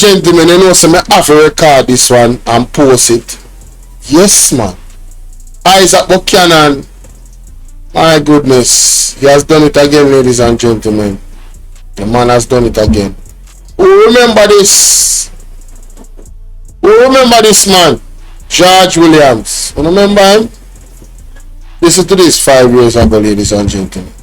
gentlemen, you know, so I have to record this one and post it. Yes, man. Isat Buchanan. My goodness. He has done it again, ladies and gentlemen. The man has done it again. Who remember this? Who remember this man? George Williams. You remember him? Listen to this 5 years ago, ladies and gentlemen.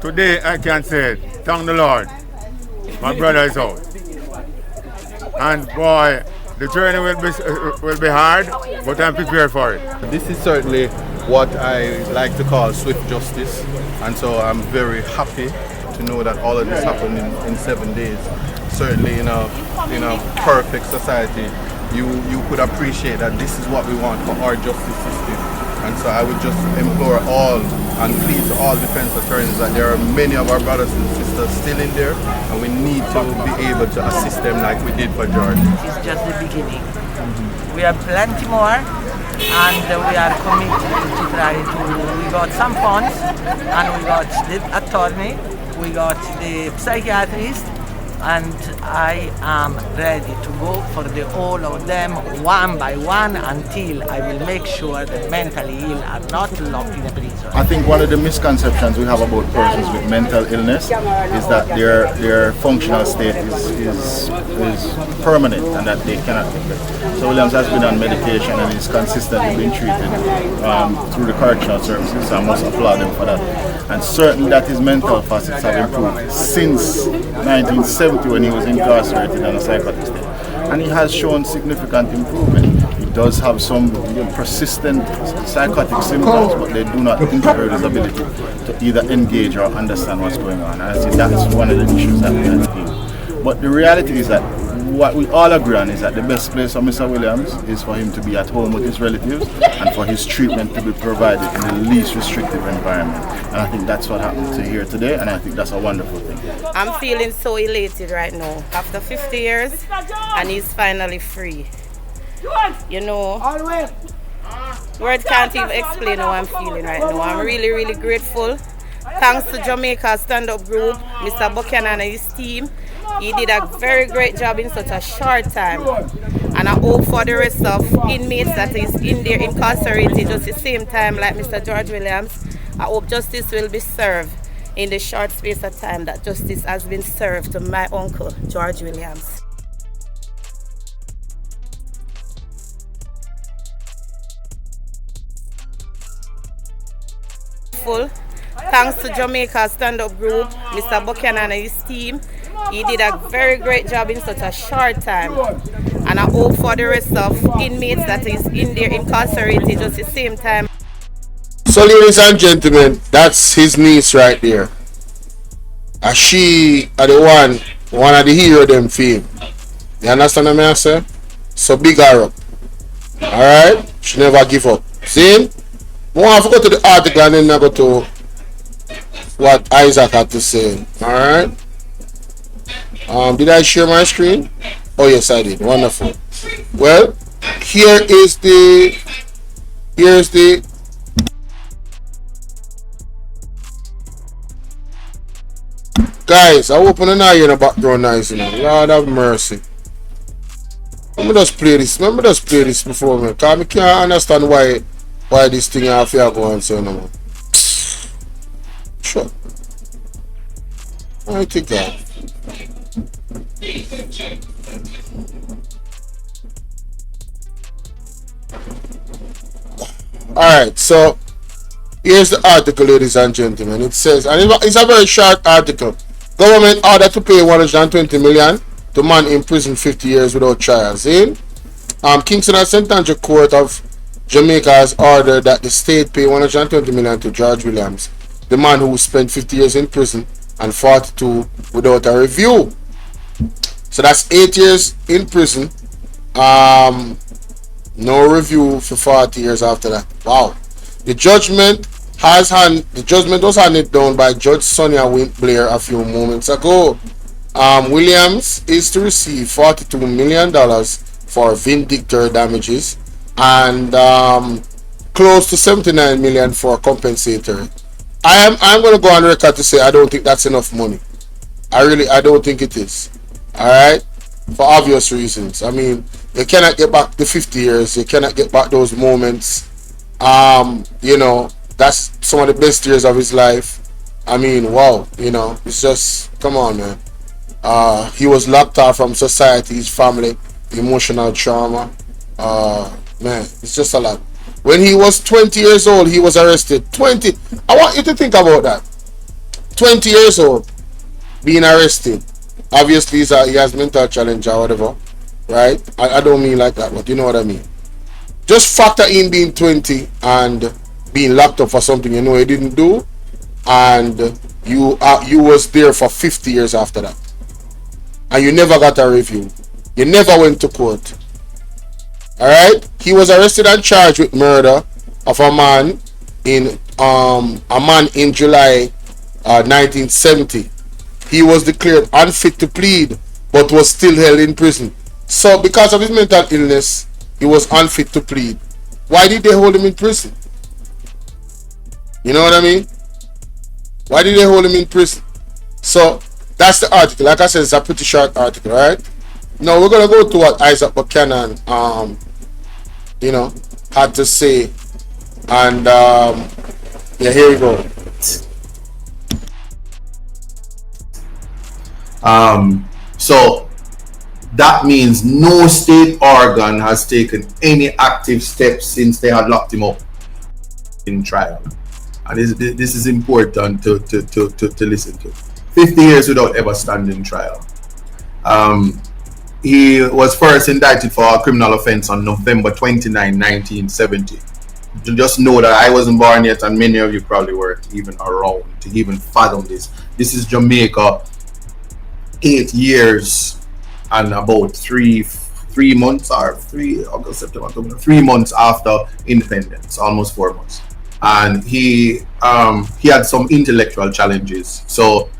Today I can say, thank the Lord, my brother is out. And boy, the journey will be hard, but I'm prepared for it. This is certainly what I like to call swift justice, and so I'm very happy to know that all of this happened in 7 days. Certainly in a perfect society, you could appreciate that this is what we want for our justice system. And so I would just implore all and plead to all defense attorneys that there are many of our brothers and sisters still in there, and we need to be able to assist them like we did for George. It's just the beginning. We have plenty more, and we are committed to try to. We got some funds, and we got the attorney, we got the psychiatrist, and I am ready to go for the all of them one by one until I will make sure that mentally ill are not locked in a prison. I think one of the misconceptions we have about persons with mental illness is that their functional state is permanent and that they cannot take it. So Williams has been on medication and is consistently being treated through the correctional services, so I must applaud him for that. And certainly that his mental facets have improved since 1970 when he was incarcerated on a psychotic state. And he has shown significant improvement. He does have some persistent psychotic symptoms, but they do not interfere with his ability to either engage or understand what's going on. And I think that's one of the issues that we have to deal. But the reality is that what we all agree on is that the best place for Mr. Williams is for him to be at home with his relatives and for his treatment to be provided in the least restrictive environment. And I think that's what happened to here today, and I think that's a wonderful thing. I'm feeling so elated right now. After 50 years, and he's finally free. You know, words can't even explain how I'm feeling right now. I'm really, really grateful. Thanks to Jamaica's stand-up group, Mr. Buchanan and his team. He did a very great job in such a short time. And I hope for the rest of inmates that is in there incarcerated just the same time like Mr. George Williams, I hope justice will be served in the short space of time that justice has been served to my uncle, George Williams. Thanks to Jamaica's stand-up group, Mr. Buchanan and his team. He did a very great job in such a short time. And I hope for the rest of inmates that is in there incarcerated just the same time. So ladies and gentlemen, that's his niece right there. And she are the one of the hero of them film. You understand what I say? So big her up. Alright? She never give up. See? I want to go to the article and then I go to what Isaac had to say. Alright? Did I share my screen? Oh yes, I did. Wonderful. Well, here's the guys, I open an eye in the background noise, you know. Lord have mercy. Let me just play this. Before me. Because I can't understand why this thing have to go on so no. Sure. I think that. Alright, so here's the article, ladies and gentlemen. It says, and it's a very short article. Government order to pay 120 million to man in prison 50 years without trial. See? Kingston and St. Andrew Court of Jamaica has ordered that the state pay 120 million to George Williams, the man who spent 50 years in prison and 42 without a review. So that's 8 years in prison. No review for 40 years after that. Wow. The judgment was handed down by Judge Sonia Blair a few moments ago. Williams is to receive $42 million for vindictor damages and close to 79 million for compensatory. I'm gonna go on record to say I don't think that's enough money. I don't think it is. Alright? For obvious reasons. I mean, you cannot get back the 50 years, you cannot get back those moments. You know, that's some of the best years of his life. I mean, wow, you know, it's just, come on, man. He was locked out from society, his family, emotional trauma. Man, it's just a lot. When he was 20 years old, he was arrested. 20. I want you to think about that. 20 years old, being arrested. Obviously, he has mental challenge or whatever, right? I don't mean like that, but you know what I mean. Just factor in being 20 and being locked up for something you know he didn't do, and you was there for 50 years after that, and you never got a review. You never went to court. All right. He was arrested and charged with murder of a man in July 1970. He was declared unfit to plead, but was still held in prison. So, because of his mental illness, he was unfit to plead. Why did they hold him in prison? You know what I mean? Why did they hold him in prison? So, that's the article. Like I said, it's a pretty short article, right? Now, we're going to go to what Isat Buchanan, you know, had to say. And, yeah, here we go. So that means no state organ has taken any active steps since they had locked him up in trial. And this is important to listen to. 50 years without ever standing trial. He was first indicted for a criminal offense on November 29, 1970. Just know that I wasn't born yet, and many of you probably weren't even around to even fathom this. This is Jamaica 8 years and about 3 months, or 3 August, September, October, 3 months after independence, almost 4 months. And he had some intellectual challenges. So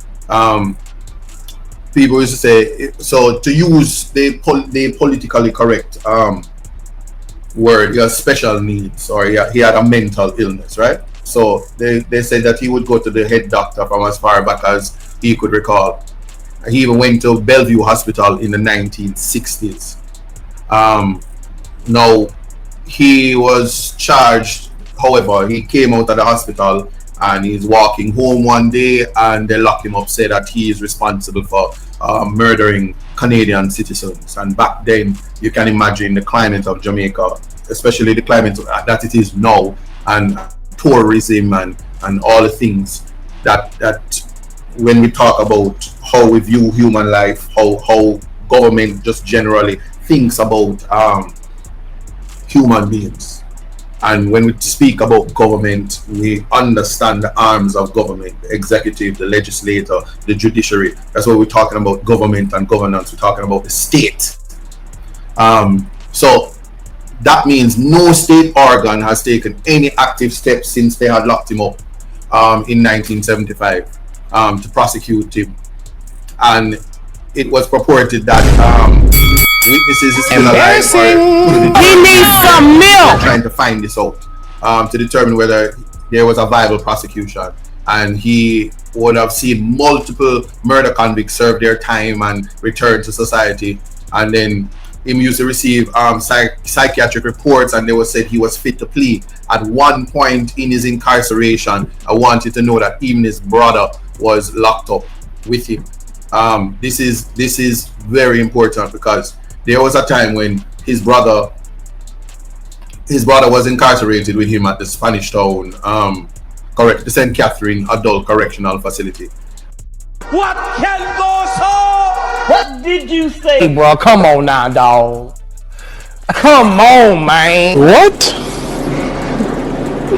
people used to say, so to use the politically correct word, he has special needs, or he had a mental illness, right? So they said that he would go to the head doctor from as far back as he could recall. He even went to Bellevue Hospital in the 1960s. Now, he was charged. However, he came out of the hospital and he's walking home one day, and they lock him up, say that he is responsible for murdering Canadian citizens. And back then, you can imagine the climate of Jamaica, especially the climate that it is now, and tourism and all the things that when we talk about how we view human life, how government just generally thinks about human beings. And when we speak about government, we understand the arms of government: the executive, the legislature, the judiciary. That's what we're talking about, government and governance. We're talking about the state. So that means no state organ has taken any active steps since they had locked him up in 1975 to prosecute him. And it was purported that witnesses is still alive. He needs some milk. Trying to find this out to determine whether there was a viable prosecution, and he would have seen multiple murder convicts serve their time and return to society. And then he used to receive psychiatric reports, and they were said he was fit to plead. At one point in his incarceration, I wanted to know that even his brother was locked up with him. This is very important, because there was a time when his brother was incarcerated with him at the Spanish Town, the St. Catherine Adult Correctional Facility. What can go so? What did you say? Hey, bro, come on now, dog. Come on, man. What?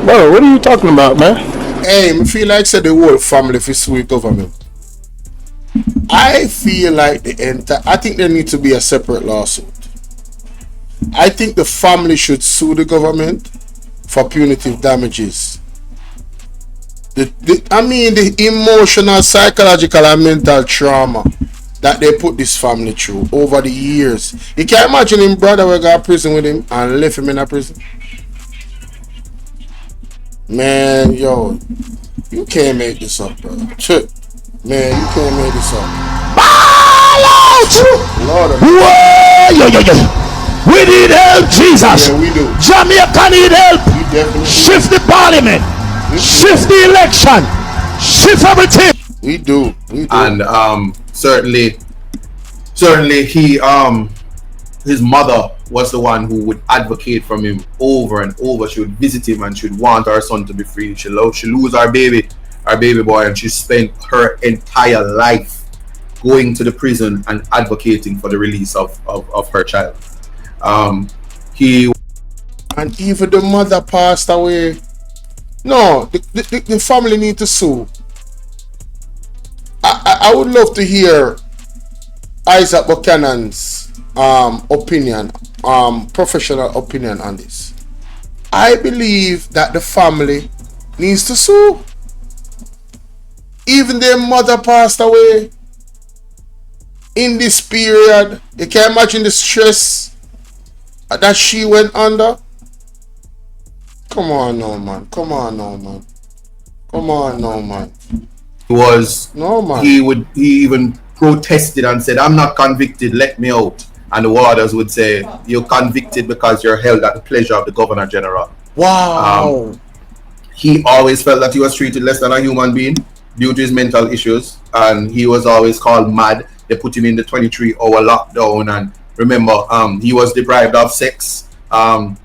Bro, what are you talking about, man? Hey, I feel like said the whole family for sweet government. I feel like I think there needs to be a separate lawsuit. I think the family should sue the government for punitive damages. The emotional, psychological, and mental trauma that they put this family through over the years. You can't imagine him brother we got prison with him and left him in a prison. Man, yo, you can't make this up, bro. Man, you can't make this up. Lord of We need help, Jesus. Yeah, we do. Jamaica need help. We definitely Shift the parliament. Shift the election. Shift everything. We do. And certainly he his mother was the one who would advocate from him over and over. She would visit him and she would want our son to be free. She lose our baby boy, and she spent her entire life going to the prison and advocating for the release of her child. And even the mother passed away. No, the family need to sue. I would love to hear Isat Buchanan's opinion, professional opinion on this. I believe that the family needs to sue. Even their mother passed away in this period. You can imagine the stress that she went under. Come on now, man. He even protested and said, "I'm not convicted, let me out." And the warders would say, "You're convicted because you're held at the pleasure of the Governor General." Wow. He always felt that he was treated less than a human being due to his mental issues, and he was always called mad. They put him in the 23-hour lockdown, and remember, he was deprived of sex, and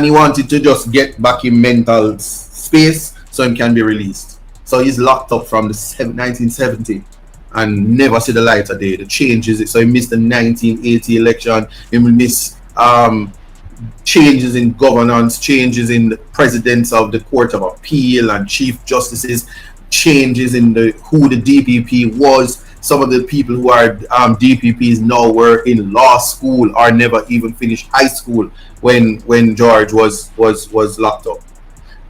he wanted to just get back in mental space so he can be released. So he's locked up from the 1970 and never see the light of day. The changes, so he missed the 1980 election. He will miss changes in governance, changes in the presidents of the Court of Appeal and chief justices, changes in who the DPP was. Some of the people who are DPPs now were in law school or never even finished high school when George was locked up.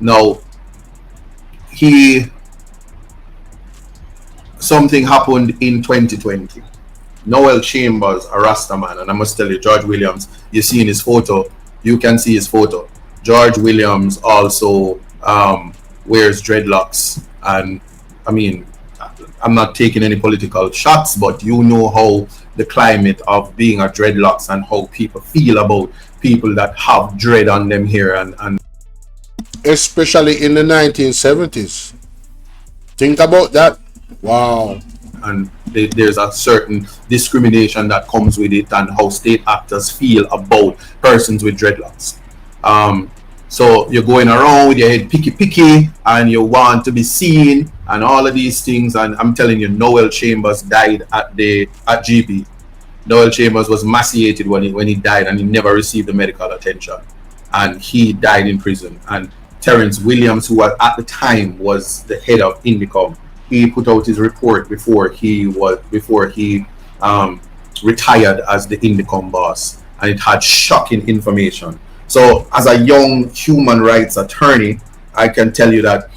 Now something happened in 2020. Noel Chambers, a Rasta man, and I must tell you, George Williams, you see in his photo, you can see his photo. George Williams also wears dreadlocks, and I mean, I'm not taking any political shots, but you know how the climate of being a dreadlocks and how people feel about people that have dread on them here, and especially in the 1970s. Think about that. Wow. And there's a certain discrimination that comes with it, and how state actors feel about persons with dreadlocks. So you're going around with your head picky, and you want to be seen, and all of these things. And I'm telling you, Noel Chambers died at GP. Noel Chambers was emaciated when he died, and he never received the medical attention, and he died in prison. And Terrence Williams, who at the time was the head of Indicom, he put out his report before he retired as the Indicom boss, and it had shocking information. So as a young human rights attorney, I can tell you that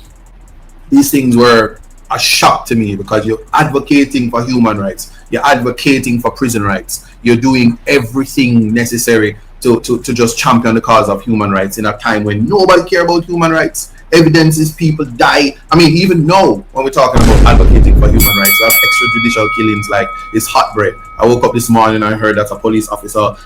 these things were a shock to me, because you're advocating for human rights, you're advocating for prison rights, you're doing everything necessary to just champion the cause of human rights in a time when nobody cares about human rights. Evidence is people die. I mean, even now, when we're talking about advocating for human rights, we have extrajudicial killings like it's hot bread. I woke up this morning and I heard that a police officer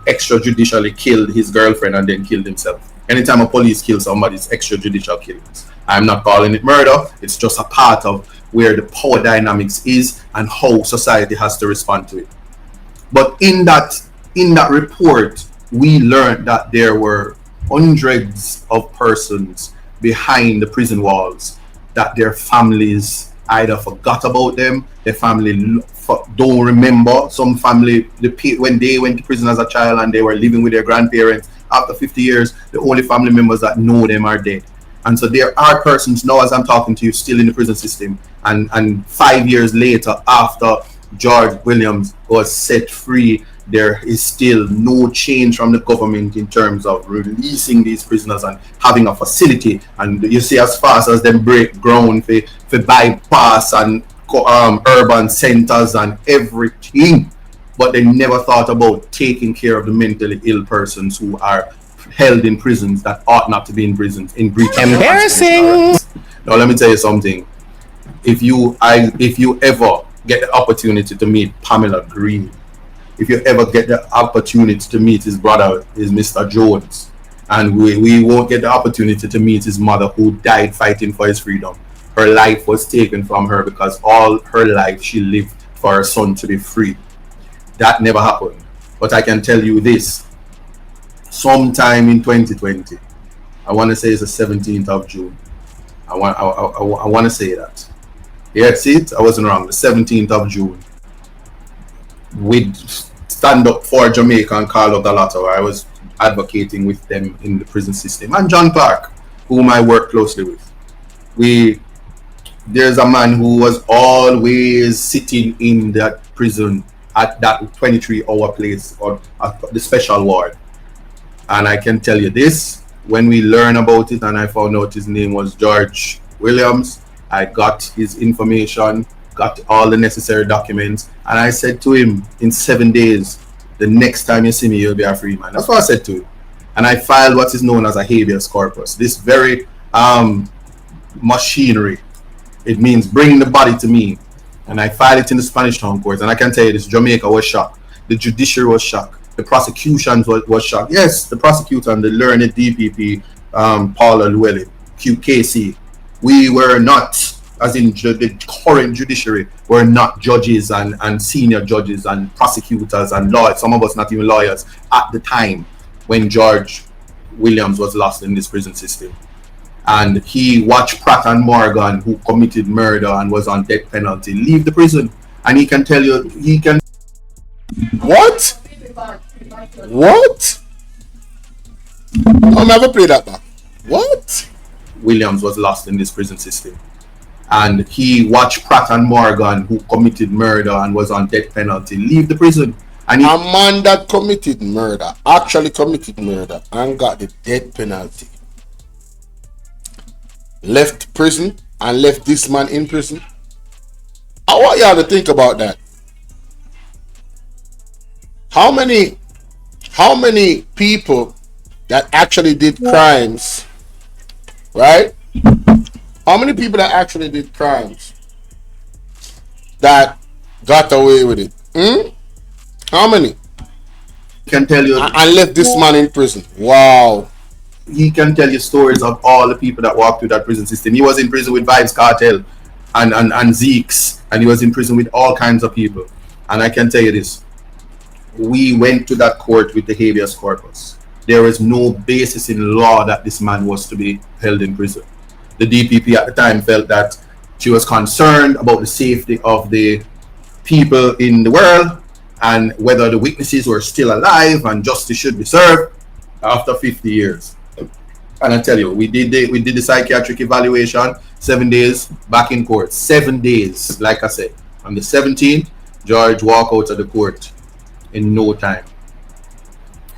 extrajudicially killed his girlfriend and then killed himself. Anytime a police kills somebody, it's extrajudicial killings. I'm not calling it murder. It's just a part of where the power dynamics is and how society has to respond to it. But in that report, we learned that there were hundreds of persons behind the prison walls, that their families either forgot about them, their family don't remember. Some family, when they went to prison as a child and they were living with their grandparents, after 50 years, the only family members that know them are dead. And so there are persons now, as I'm talking to you, still in the prison system, and 5 years later, after George Williams was set free, there is still no change from the government in terms of releasing these prisoners and having a facility. And you see, as fast as them break ground for bypass and urban centers and everything, but they never thought about taking care of the mentally ill persons who are held in prisons that ought not to be in prisons in breach of Embarrassing. Now let me tell you something. If you ever get the opportunity to meet Pamela Green, if you ever get the opportunity to meet his brother, is Mr. Jones, and we won't get the opportunity to meet his mother who died fighting for his freedom. Her life was taken from her because all her life she lived for her son to be free. That never happened. But I can tell you this, sometime in 2020, I want to say it's the 17th of June. I want to say that. Yeah, see it? I wasn't wrong. The 17th of June. With Stand Up for Jamaica and Carlo Galato, I was advocating with them in the prison system. And John Park, whom I work closely with. There's a man who was always sitting in that prison at that 23-hour place or the special ward. And I can tell you this, when we learn about it and I found out his name was George Williams, I got his information, got all the necessary documents, and I said to him, in 7 days, the next time you see me, you'll be a free man. That's what I said to him. And I filed what is known as a habeas corpus. This very machinery. It means bring the body to me. And I filed it in the Spanish Town Court. And I can tell you this, Jamaica was shocked. The judiciary was shocked. The prosecution was shocked. Yes, the prosecutor and the learned DPP, Paula Llewellyn, QKC, we were not, as in the current judiciary, were not judges and senior judges and prosecutors and lawyers, some of us not even lawyers, at the time when George Williams was lost in this prison system. And he watched Pratt and Morgan, who committed murder and was on death penalty, leave the prison. And he can tell you, he can... What? What? I'll never play that back. What? Williams was lost in this prison system. And he watched Pratt and Morgan, who committed murder and was on death penalty, leave the prison. And a man that committed murder, actually committed murder, and got the death penalty, left prison and left this man in prison. I want y'all to think about that. How many people that actually did crimes, right? How many people that actually did crimes that got away with it? How many? Can tell you, and left this man in prison. Wow. He can tell you stories of all the people that walked through that prison system. He was in prison with Vibes Cartel and Zeeks, and he was in prison with all kinds of people. And I can tell you this, we went to that court with the habeas corpus. There was no basis in law that this man was to be held in prison. The DPP at the time felt that she was concerned about the safety of the people in the world and whether the witnesses were still alive and justice should be served after 50 years. And I tell you, we did the psychiatric evaluation, 7 days back in court. 7 days, like I said. On the 17th, George walked out of the court in no time.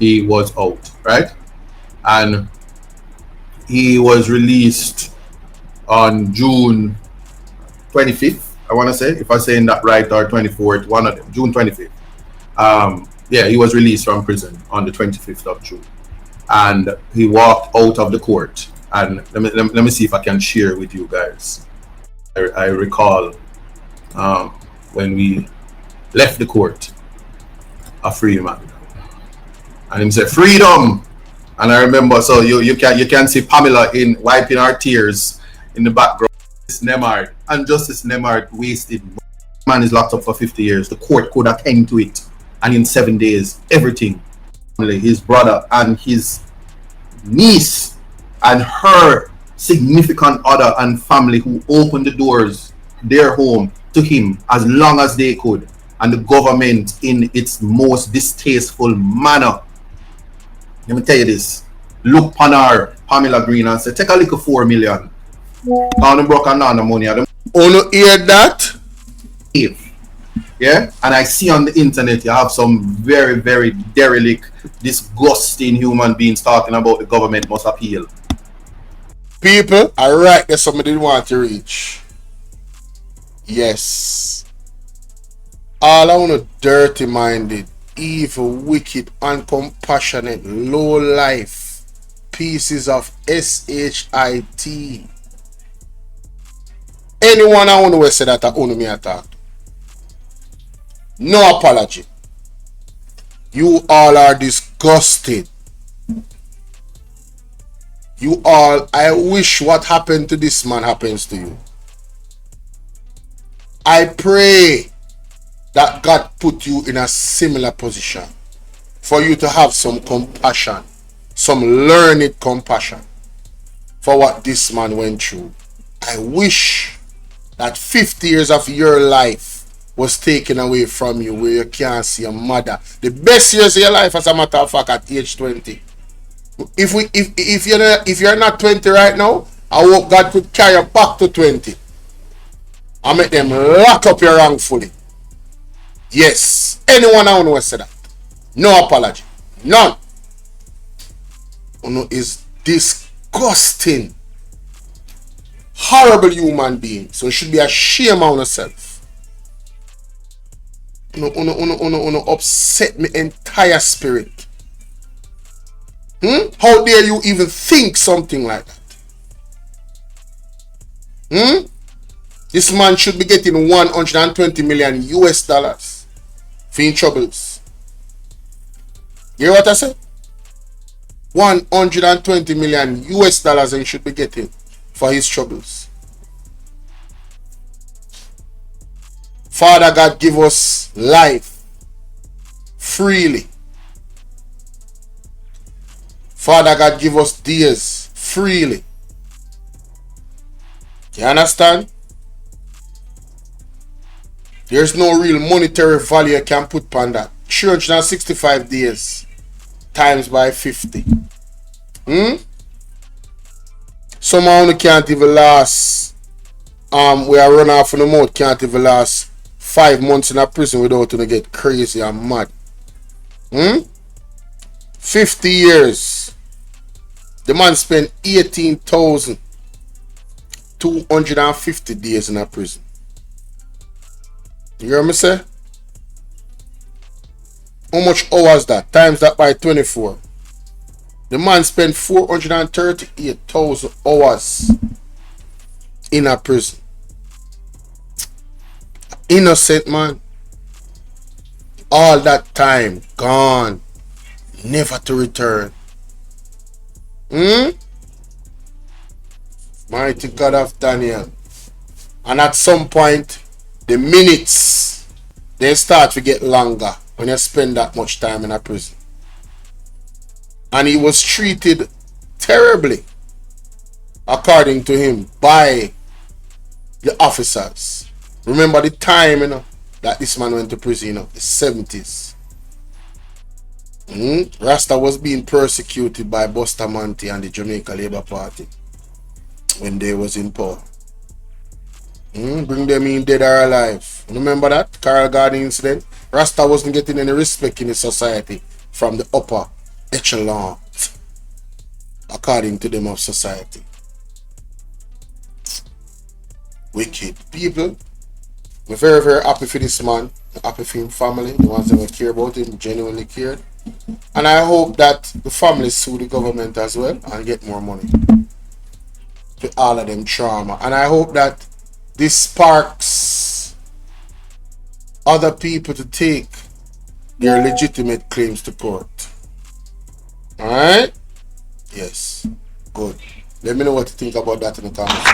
He was out, right? And he was released on June 25th, I want to say, if I'm saying that right, or 24th, one of them, June 25th. Yeah, he was released from prison on the 25th of June. And he walked out of the court. And let me see if I can share with you guys. I recall when we left the court, a free man. And he said, freedom! And I remember, so you can see Pamela in wiping her tears in the background. Nemart and Justice Nemart wasted. Man is locked up for 50 years. The court could attend to it, and in 7 days, everything. His brother and his niece and her significant other and family who opened the doors, their home, to him as long as they could, and the government in its most distasteful manner. Let me tell you this. Look upon her, Pamela Green, and say, take a little 4 million. Pound broke and the money. Oh, no, hear that? Yeah, and I see on the internet you have some very, very derelict, disgusting human beings talking about the government must appeal. People are right there, somebody want to reach. Yes. All I want dirty-minded, evil, wicked, uncompassionate, low life pieces of SHIT. Anyone I want to say that I own me attack. No apology. You all are disgusted. You all, I wish what happened to this man happens to you. I pray that God put you in a similar position for you to have some compassion, some learned compassion for what this man went through. I wish that 50 years of your life was taken away from you where you can't see your mother. The best years of your life, as a matter of fact, at age 20. If you're not 20 right now, I hope God could carry you back to 20 and make them lock up your wrongfully. Yes, anyone I want to say that. No apology. None. Uno is disgusting. Horrible human being. So you should be ashamed of yourself. Uno upset my entire spirit. How dare you even think something like that? This man should be getting 120 million US dollars for his troubles. You hear what I said? 120 million US dollars he should be getting for his troubles. Father God, give us life freely. Father God, give us days freely. You understand? There's no real monetary value you can put on that. 365 days times by 50. Someone who can't even last, we are run off in the mouth, can't even last 5 months in a prison without to get crazy and mad. 50 years. The man spent 18,250 days in a prison. You hear me say? How much hours that? Times that by 24. The man spent 438,000 hours in a prison. Innocent man. All that time gone. Never to return. Mighty God of Daniel. And at some point, the minutes, they start to get longer when you spend that much time in a prison. And he was treated terribly, according to him, by the officers. Remember the time, that this man went to prison, the 70s. Rasta was being persecuted by Bustamante and the Jamaica Labour Party when they was in power. Bring them in dead or alive. Remember that? Carl Garden incident? Rasta wasn't getting any respect in the society from the upper echelon, according to them of society. Wicked people. We're very, very happy for this man. Happy for his family. The ones that care about him genuinely cared. And I hope that the family sue the government as well and get more money for all of them trauma. And I hope that this sparks other people to take their legitimate claims to court. Alright? Yes. Good. Let me know what you think about that in the comments.